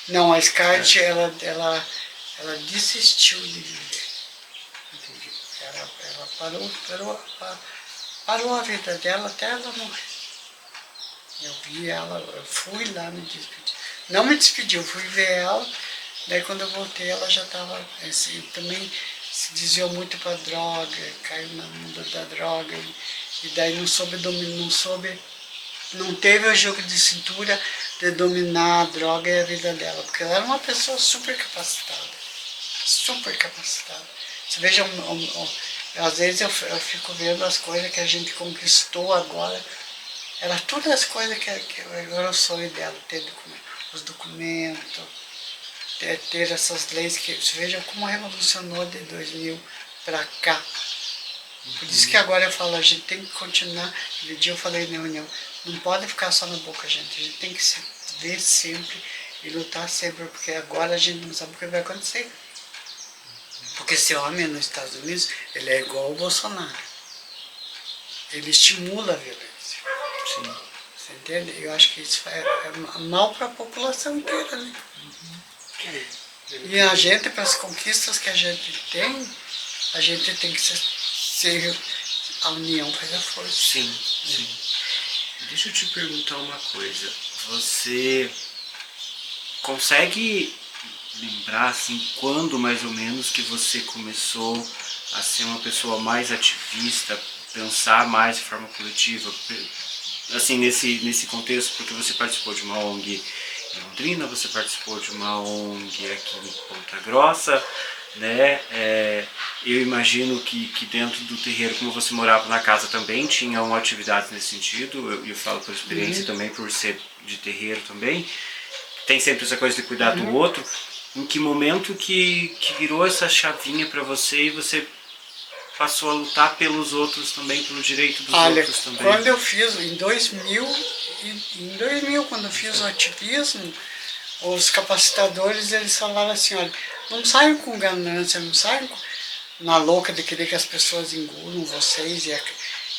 Não, a Scarlett, ela desistiu de viver. Entendi. Ela parou a vida dela até ela morrer. Eu vi ela, eu fui lá me despedir. Não me despedi, eu fui ver ela, daí quando eu voltei ela já estava assim, também se desviou muito para droga, caiu no mundo da droga, e daí não teve o jogo de cintura de dominar a droga e a vida dela, porque ela era uma pessoa super capacitada. Você veja, às vezes eu fico vendo as coisas que a gente conquistou agora, era todas as coisas que era o sonho dela, ter os documentos, ter essas leis, que você veja como revolucionou de 2000 para cá. Por isso que agora eu falo, a gente tem que continuar, aquele dia eu falei na reunião, não pode ficar só na boca, gente, a gente tem que se ver sempre e lutar sempre, porque agora a gente não sabe o que vai acontecer. Porque esse homem nos Estados Unidos, ele é igual ao Bolsonaro. Ele estimula a violência. Sim. Você entende? Eu acho que isso é mal para a população inteira, né? E a gente, para as conquistas que a gente tem que ser a união faz a força. Sim, sim. Deixa eu te perguntar uma coisa. Você consegue lembrar, assim, quando mais ou menos que você começou a ser uma pessoa mais ativista, pensar mais de forma coletiva? Assim, nesse contexto, porque você participou de uma ONG em Londrina, você participou de uma ONG aqui em Ponta Grossa, né? Eu imagino que dentro do terreiro, como você morava na casa, também tinham atividades nesse sentido. Eu falo por experiência também, por ser de terreiro também. Tem sempre essa coisa de cuidar do outro. Em que momento que virou essa chavinha para você e você passou a lutar pelos outros também, pelo direito dos outros também? Quando eu fiz, em 2000, quando eu fiz o ativismo, os capacitadores, eles falaram assim, olha, não saiam com ganância, não saiam na louca de querer que as pessoas engulam vocês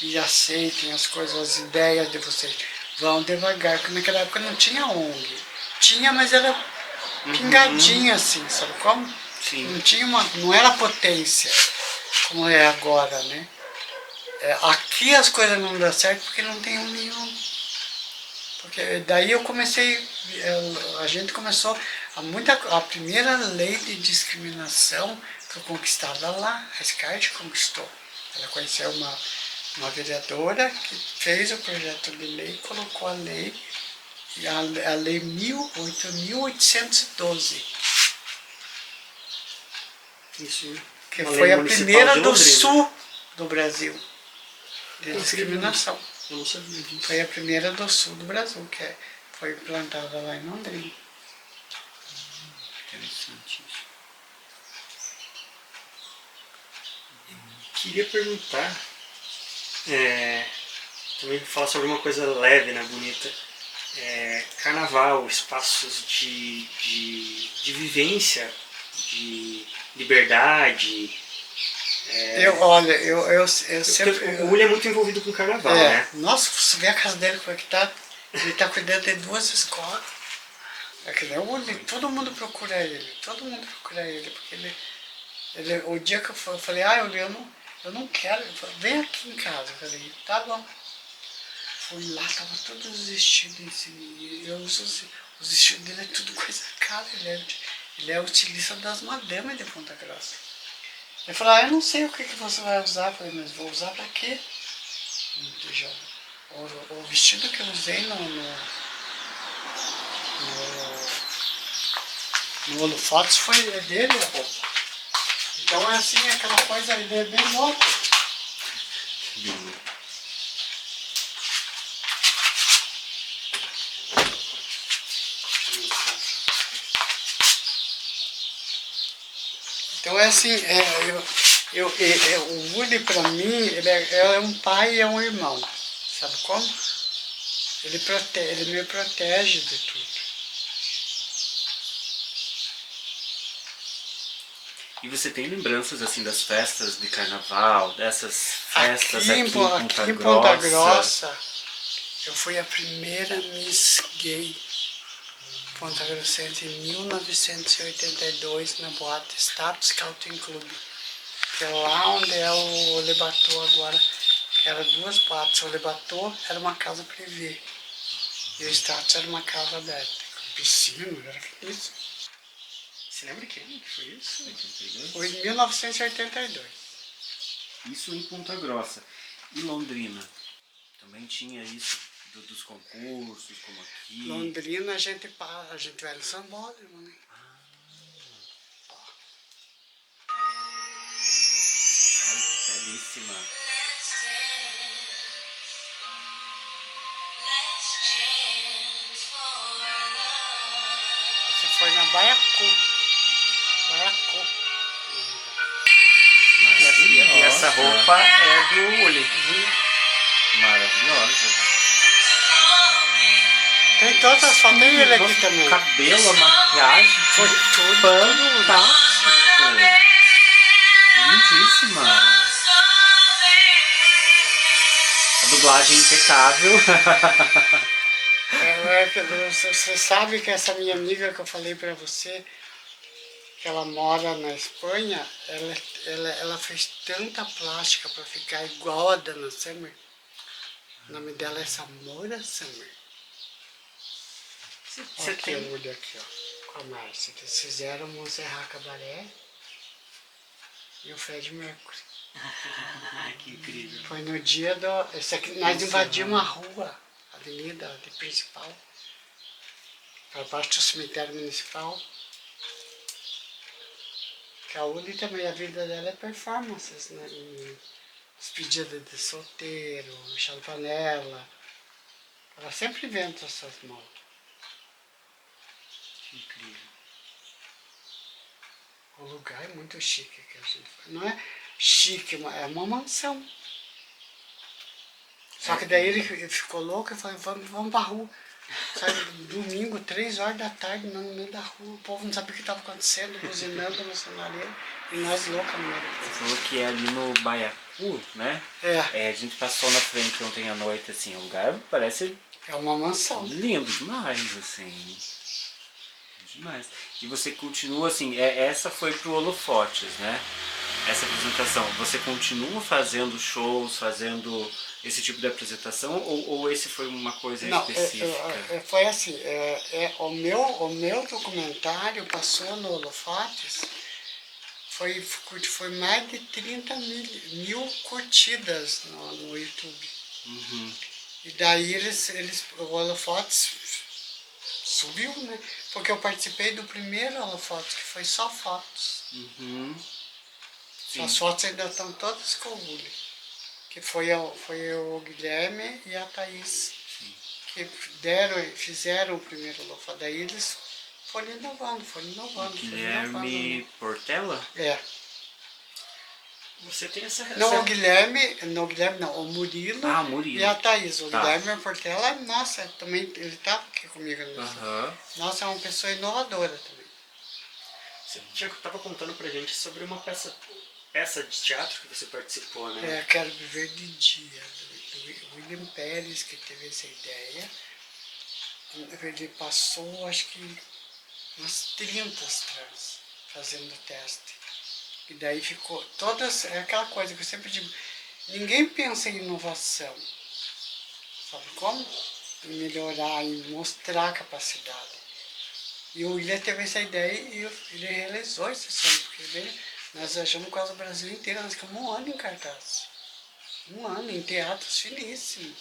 e aceitem as coisas, as ideias de vocês. Vão devagar, porque naquela época não tinha ONG. Tinha, mas era pingadinha assim, sabe como? Sim. Não era potência, como é agora, né? Aqui as coisas não dão certo porque não tem união. Porque daí eu comecei, a gente começou, a primeira lei de discriminação foi conquistada lá, a Scarlett conquistou. Ela conheceu uma vereadora que fez o projeto de lei, colocou a lei, a lei 1812. Isso. Que foi a primeira do Sul. do Brasil de discriminação. Eu não sabia disso. Foi a primeira do sul do Brasil, que foi implantada lá em Londrina. Interessante isso. Queria perguntar, também falar sobre uma coisa leve, né, bonita. Carnaval, espaços de vivência, de liberdade. Eu sempre... O Uli é muito envolvido com carnaval, né? Nossa, você vê a casa dele como é que tá. Ele tá cuidando de 2 escolas. É que nem o Uli, todo mundo procura ele, porque o dia que eu falei, Uli, eu não quero, vem aqui em casa. Eu falei, tá bom. Fui lá, tava todos os vestidos em cima. E eu uso os vestidos dele, é tudo coisa cara. Ele é utilista das madamas de Ponta Grossa. Ele falou, eu não sei o que você vai usar. Eu falei, mas vou usar pra quê? O vestido que eu usei no holofotes foi dele a roupa. Então é assim, aquela coisa, ele é bem louco. Então é assim, o Woody pra mim, ele é um pai e é um irmão. Sabe como? Ele me protege de tudo. E você tem lembranças assim das festas de carnaval, dessas festas aqui em Ponta Grossa, eu fui a primeira Miss Gay Ponta Grossense em 1982 na boate Status Scouting Club, que é lá onde é o Lebatô agora, que era 2 boates. O Lebatô era uma casa privê e o Status era uma casa aberta, com piscina, era isso. Você lembra que ano que foi isso? 82? Foi em 1982. Isso em Ponta Grossa. E Londrina? Também tinha isso dos concursos, como aqui? Londrina a gente vai no Sambódromo, né? Ai, belíssima. Você foi na Baiacu. E essa roupa é do Uli. Maravilhosa. Tem todas as famílias aqui também. O cabelo, a maquiagem, Foi tudo. fantástico. Lindíssima. A dublagem é impecável. Você sabe que essa minha amiga que eu falei pra você, que ela mora na Espanha, ela fez tanta plástica pra ficar igual a Dana Summer. O nome dela é Samora Summer. Você Aqui, tem... olha aqui, ó, com a Márcia. Eles fizeram o Montserrat Cabaré e o Fred Mercury. que incrível. Foi no dia do... Esse aqui, nós invadimos a rua, a avenida principal, para baixo do cemitério municipal. Que a Uli também, a vida dela é performances, né? Despedida de solteiro, Michel Panela. Ela sempre inventa essas modas. Que incrível. O lugar é muito chique que a gente foi. Não é chique, é uma mansão. Só que daí ele ficou louco e falou, vamos pra rua. Sabe, domingo, 3 horas da tarde, no meio da rua, o povo não sabia o que estava acontecendo, buzinando no cenário, e nós loucos no meio da rua. Você falou que é ali no Baiacu, né? É. A gente passou na frente ontem à noite, assim, o lugar parece É uma mansão. lindo demais, assim. Demais. E você continua assim, essa foi pro Holofotes, né? Essa apresentação. Você continua fazendo shows, fazendo esse tipo de apresentação ou esse foi uma coisa específica? Foi assim, o meu documentário passou no Holofotes, foi mais de 30 mil curtidas no YouTube. Uhum. E daí o Holofotes subiu, né? Porque eu participei do primeiro Holofotes, que foi só fotos. Uhum. As fotos ainda estão todas com o Uli. que foi o Guilherme e a Thaís, Sim. que fizeram o primeiro Lofa. Daí eles foram inovando, foram inovando. Guilherme Portela? É. Você tem essa... Não, o Guilherme não, o Murilo, Ah, Murilo. e a Thaís. O Tá. Guilherme Portela, nossa, também, ele estava aqui comigo. Aham. Nossa, é uma pessoa inovadora também. Você estava contando pra gente sobre uma peça de teatro que você participou, né? É, Quero Viver de Dia, do William Pérez, que teve essa ideia. Ele passou, acho que, umas 30 trans fazendo teste. E daí ficou todas, é aquela coisa que eu sempre digo, ninguém pensa em inovação. Sabe como? Em melhorar, em mostrar a capacidade. E o William teve essa ideia e ele realizou esse sonho, porque nós achamos quase o Brasil inteiro, nós ficamos um ano em cartaz. Um ano em teatros finíssimos.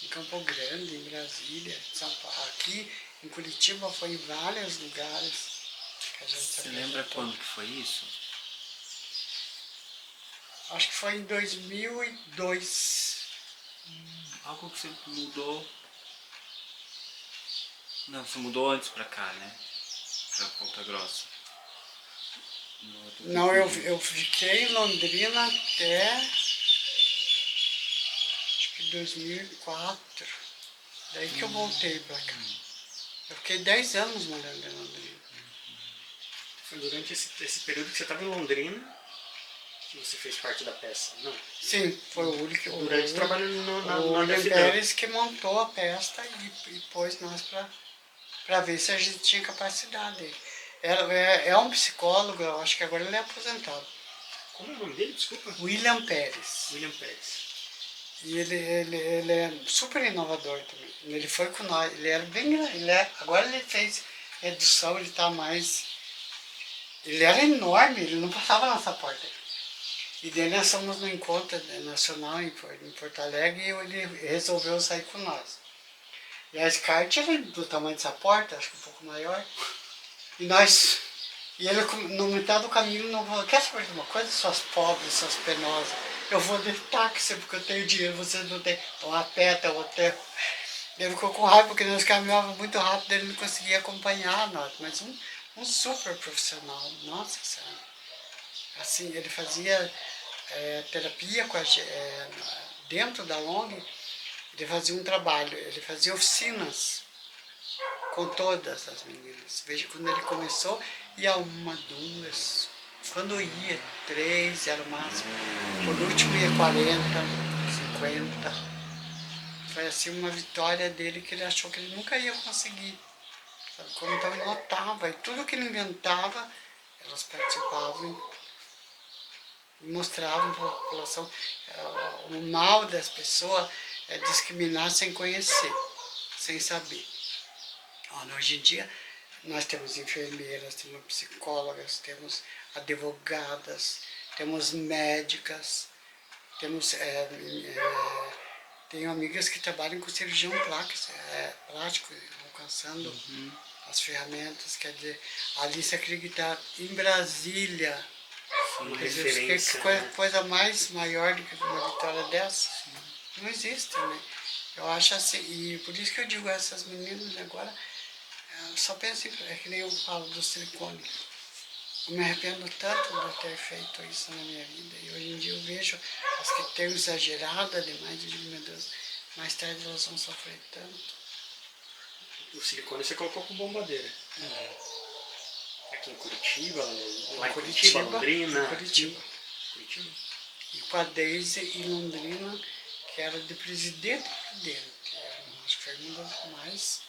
Em Campo Grande, em Brasília, em São Paulo, aqui em Curitiba, foi em vários lugares que a gente se Você lembra apresentou. quando que foi isso? Acho que foi em 2002. Algo que você mudou... Não, você mudou antes pra cá, né? Pra Ponta Grossa. Não, eu fiquei em Londrina até acho que 2004. Daí que eu voltei pra cá. Eu fiquei 10 anos morando em Londrina. Foi durante esse período que você estava em Londrina que você fez parte da peça, não? Sim, foi o único. Durante trabalhando na o William DFW. Pérez que montou a peça e pôs nós para ver se a gente tinha capacidade. É um psicólogo, eu acho que agora ele é aposentado. Como é o nome dele? Desculpa. William Pérez. William Pérez. E ele é super inovador também. Ele foi com nós, ele era bem grande. Agora ele fez redução, ele está mais. Ele era enorme, ele não passava na nossa porta. E daí nós fomos no encontro nacional em Porto Alegre e ele resolveu sair com nós. E a Skype era do tamanho dessa porta, acho que um pouco maior. E ele no metade do caminho não falou, quer saber de uma coisa, suas pobres, suas penosas? Eu vou de táxi porque eu tenho dinheiro, vocês não têm. Ou a pé até o hotel. Ele ficou com raiva porque nós caminhávamos muito rápido, ele não conseguia acompanhar nós. Mas um super profissional, nossa senhora. Assim, ele fazia terapia dentro da ONG, ele fazia um trabalho, ele fazia oficinas com todas as meninas. Veja, quando ele começou, ia uma, duas, quando ia, 3 era o máximo, por último ia 40, 50. Foi assim uma vitória dele que ele achou que ele nunca ia conseguir. Sabe? Então ele notava, e tudo que ele inventava, elas participavam e mostravam para a população. O mal das pessoas é discriminar sem conhecer, sem saber. Hoje em dia, nós temos enfermeiras, temos psicólogas, temos advogadas, temos médicas, tenho amigas que trabalham com cirurgião plástico, alcançando as ferramentas. Quer dizer, a Alice acreditar em Brasília, Uma quer dizer, referência. que coisa mais maior do que uma vitória dessa? Não existe, né? Eu acho assim, e por isso que eu digo a essas meninas agora, só penso é que nem eu falo do silicone. Eu me arrependo tanto de ter feito isso na minha vida. E hoje em dia eu vejo as que têm exagerado demais, eu digo, meu Deus, mais tarde elas vão sofrer tanto. O silicone você colocou com bombadeira. Aqui em Curitiba, lá em Curitiba, Londrina. Curitiba. Curitiba. E com a Deise em Londrina, que era de Presidente Prudente, que acho que foi uma das mais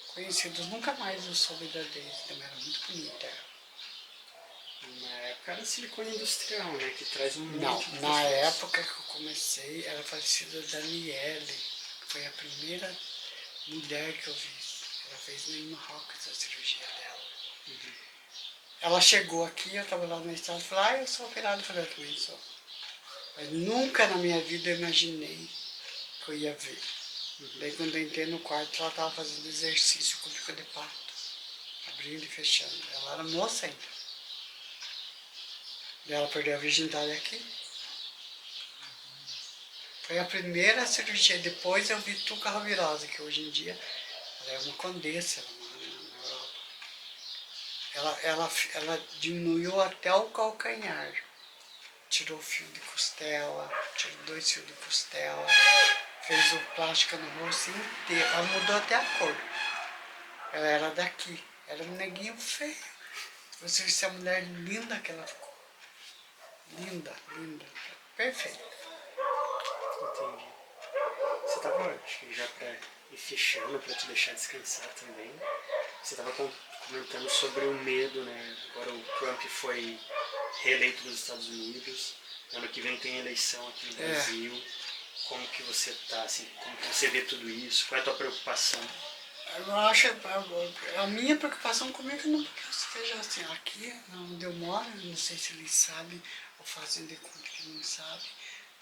conhecidas. Nunca mais eu soube da Deise, também era muito bonita. Na época era silicone industrial, né? Que traz um Não, monte de na pessoas. época que eu comecei, era falecida Daniele, que foi a primeira mulher que eu vi. Ela fez no Marrocos a cirurgia dela. Ela chegou aqui, eu estava lá no estado, e falei, eu sou operada, eu falei, eu também sou. Mas nunca na minha vida eu imaginei que eu ia ver. Daí quando eu entrei no quarto, ela estava fazendo exercício com bico de pato, abrindo e fechando. Ela era moça ainda. Daí ela perdeu a virgindade aqui. Foi a primeira cirurgia. Depois eu vi Tuca Ravirosa, que hoje em dia ela é uma condessa, ela mora na Europa. Ela diminuiu até o calcanhar. Tirou o fio de costela, tirou 2 fios de costela, fez o plástica no rosto inteiro. Ela mudou até a cor. Ela era daqui, era um neguinho feio. Você viu a mulher linda que ela ficou. Linda, linda. Perfeita. Entendi. Você estava, acho que já para ir fechando, para te deixar descansar também, você estava comentando sobre o medo, né? Agora o Trump foi reeleito nos Estados Unidos, ano que vem tem eleição aqui no Brasil. Como que você está, assim, como que você vê tudo isso? Qual é a tua preocupação? Eu acho, a minha preocupação comigo não porque eu esteja assim, aqui onde eu moro, não sei se eles sabem, ou fazem de conta que não sabem,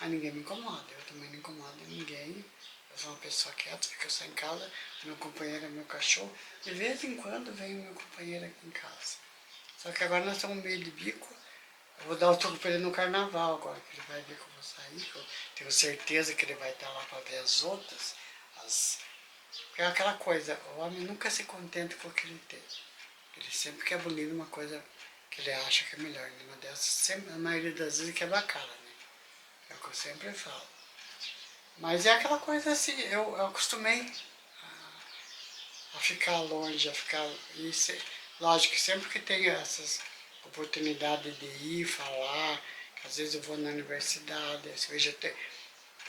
mas ninguém me incomoda, eu também não incomodo ninguém. Eu sou uma pessoa quieta, fico só em casa, meu companheiro é meu cachorro. De vez em quando vem meu companheiro aqui em casa. Só que agora nós estamos meio de bico. Eu vou dar o toco para ele no carnaval agora, que ele vai ver que eu vou sair, que eu tenho certeza que ele vai estar lá para ver as outras. É aquela coisa, o homem nunca se contenta com o que ele tem. Ele sempre quer abolir uma coisa que ele acha que é melhor. Uma dessas, sempre, a maioria das vezes, quebra a cara, né? É o que eu sempre falo. Mas é aquela coisa assim, eu acostumei a ficar longe, a ficar... Lógico que sempre que tem essas oportunidades de ir, falar, às vezes eu vou na universidade,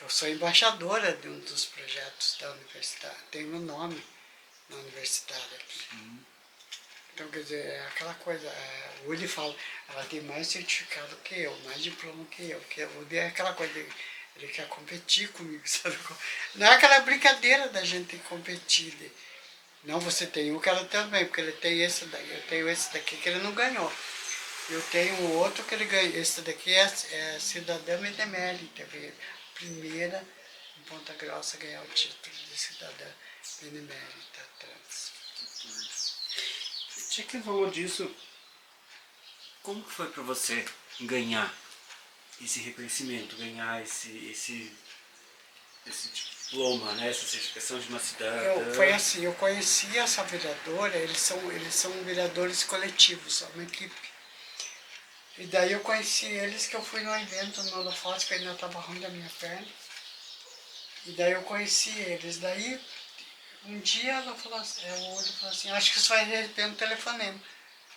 eu sou embaixadora de um dos projetos da universidade, tem meu nome na universidade aqui. Então, quer dizer, é aquela coisa, o Willi fala, ela tem mais certificado que eu, mais diploma que eu, porque o Willi é aquela coisa, ele quer competir comigo, sabe? Não é aquela brincadeira da gente competir, não, você tem o que ela também, porque ele tem esse daqui, eu tenho esse daqui que ele não ganhou. Eu tenho o outro que ele ganhou, esse daqui é cidadã Medemeli, teve a primeira em Ponta Grossa a ganhar o título de cidadã benemérita trans. Já que você falou disso, como que foi para você ganhar esse reconhecimento, ganhar esse diploma, né? Essa certificação de uma cidadã? Foi assim, eu conheci essa vereadora, eles são vereadores coletivos, uma equipe. E daí eu conheci eles que eu fui num evento no Holofote, que ainda estava ruim da minha perna. E daí eu conheci eles. Daí um dia ela falou assim, assim, acho que você vai receber um telefonema.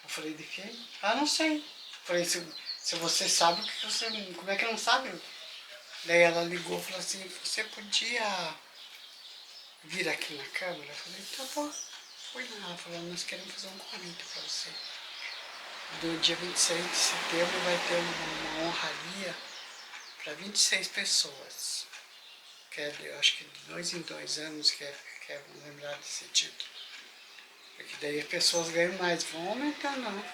Eu falei, de quem? Ah, não sei. Eu falei, se você sabe, o que você. Como é que não sabe? Daí ela ligou e falou assim, você podia vir aqui na Câmara? Eu falei, tá bom. Fui lá, ela falou, nós queremos fazer um convite para você. Do dia 26 de setembro vai ter uma honraria para 26 pessoas. Que eu acho que de 2 em 2 anos que é lembrar desse título. Porque daí as pessoas ganham mais, vão aumentando, né?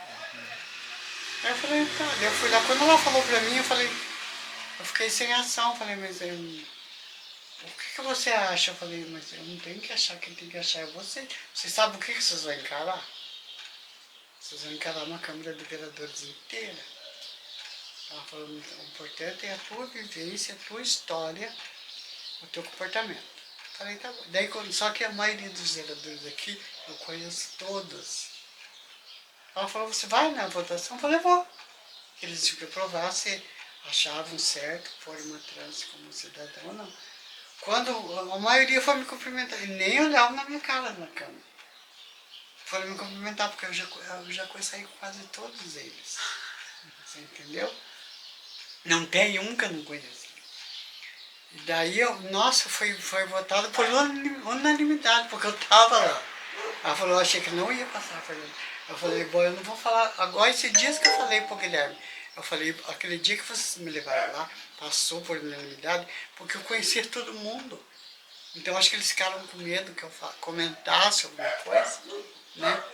Aí eu falei, tá. Eu fui lá, quando ela falou para mim, eu fiquei sem ação, falei, mas o que você acha? Eu falei, mas eu não tenho que achar, quem tem que achar é você. Você sabe o que vocês vão encarar? Vocês vão encarar uma Câmara de Vereadores inteira. Ela falou, o importante é a tua vivência, a tua história, o teu comportamento. Falei, tá bom. Daí, só que a maioria dos vereadores aqui, eu conheço todos. Ela falou, você vai na votação? Eu falei, vou. Eles tinham que provar se achavam certo, foram uma trans como cidadão ou não. Quando a maioria foi me cumprimentar, e nem olhavam na minha cara na Câmara. Foram me cumprimentar, porque eu já conheci quase todos eles. Você entendeu? Não tem um que eu não conheço. E daí, nossa, foi votado por unanimidade, porque eu estava lá. Ela falou, eu achei que não ia passar, Fernando. Eu falei, bom, eu não vou falar. Agora, esses dias que eu falei pro Guilherme, eu falei, aquele dia que vocês me levaram lá, passou por unanimidade, porque eu conhecia todo mundo. Então, acho que eles ficaram com medo que eu comentasse alguma coisa, né?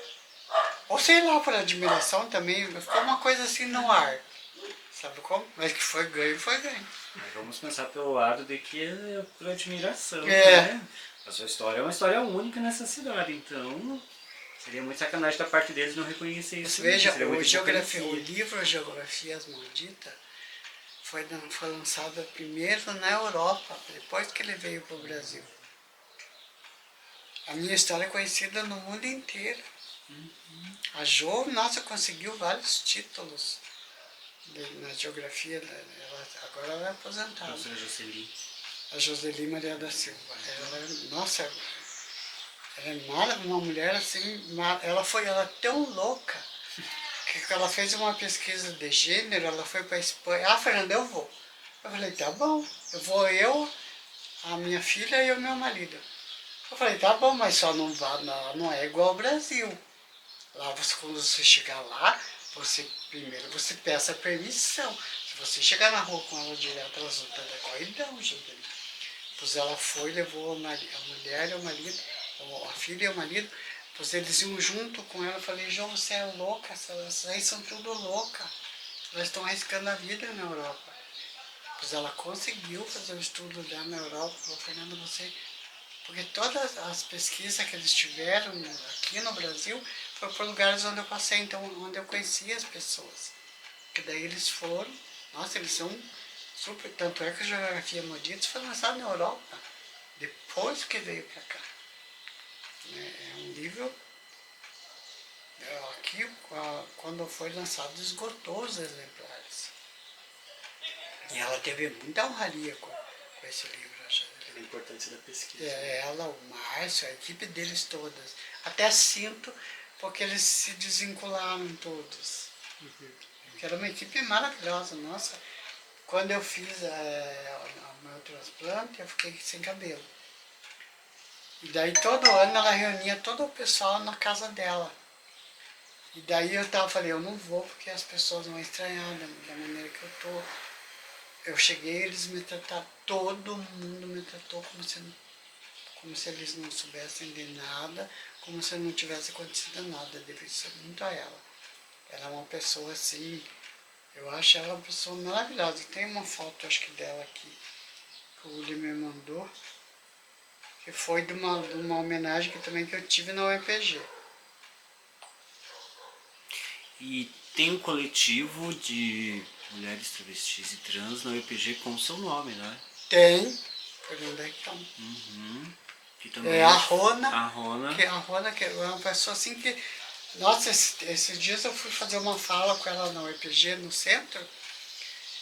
Ou sei lá, por admiração também, ficou uma coisa assim no ar. Sabe como? Mas que foi ganho, foi ganho. Mas vamos pensar pelo lado de que é por admiração, É. né? A sua história é uma história única nessa cidade, então seria muito sacanagem da parte deles não reconhecer isso. Veja, seria muito o livro Geografias Malditas foi lançada primeiro na Europa, depois que ele veio para o Brasil. A minha história é conhecida no mundo inteiro. A Jo, nossa, conseguiu vários títulos na geografia. Agora ela é aposentada. Professora Jocely. A Joseli Maria da Silva. Nossa, ela é uma mulher assim, ela é tão louca que ela fez uma pesquisa de gênero, ela foi para a Espanha. Ah, Fernanda, eu vou. Eu falei, tá bom, a minha filha e o meu marido. Eu falei, tá bom, mas só não é igual ao Brasil. Lá, quando você chegar lá, primeiro você peça permissão. Se você chegar na rua com ela direto, elas vão ter corridão, gente. Pois ela foi, levou a mulher e o marido, a filha e o marido, pois eles iam junto com ela. Eu falei, João, você é louca, essas aí são tudo louca. Elas estão arriscando a vida na Europa. Pois ela conseguiu fazer o estudo dela na Europa. Falei, Fernando, você... Porque todas as pesquisas que eles tiveram aqui no Brasil foi por lugares onde eu passei, então onde eu conhecia as pessoas. Que daí eles foram, nossa, eles são super, tanto é que a Geografia Moditos foi lançada na Europa, depois que veio para cá. É um livro, aqui quando foi lançado esgotou os exemplares. E ela teve muita honraria com esse livro. A importância da pesquisa. Ela, o Márcio, a equipe deles todas. Até sinto, porque eles se desvincularam todos. Porque era uma equipe maravilhosa, nossa. Quando eu fiz o meu transplante, eu fiquei sem cabelo. E daí todo ano ela reunia todo o pessoal na casa dela. E daí eu falei, eu não vou porque as pessoas vão estranhar da maneira que eu tô. Eu cheguei, eles me trataram, todo mundo me tratou como se eles não soubessem de nada, como se não tivesse acontecido nada, devido muito a ela. Ela é uma pessoa assim, eu acho ela uma pessoa maravilhosa. Tem uma foto, acho que dela aqui, que o William me mandou, que foi de uma homenagem que eu tive na UEPG. E tem um coletivo de mulheres travestis e trans na UEPG com o seu nome, né? Tem, Fernanda Recão. Que também É a Rona. A Rona. Que é uma pessoa assim que... Nossa, esses dias eu fui fazer uma fala com ela na UEPG, no centro.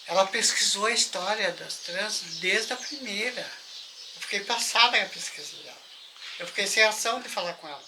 Ela pesquisou a história das trans desde a primeira. Eu fiquei passada com a pesquisa dela. Eu fiquei sem ação de falar com ela.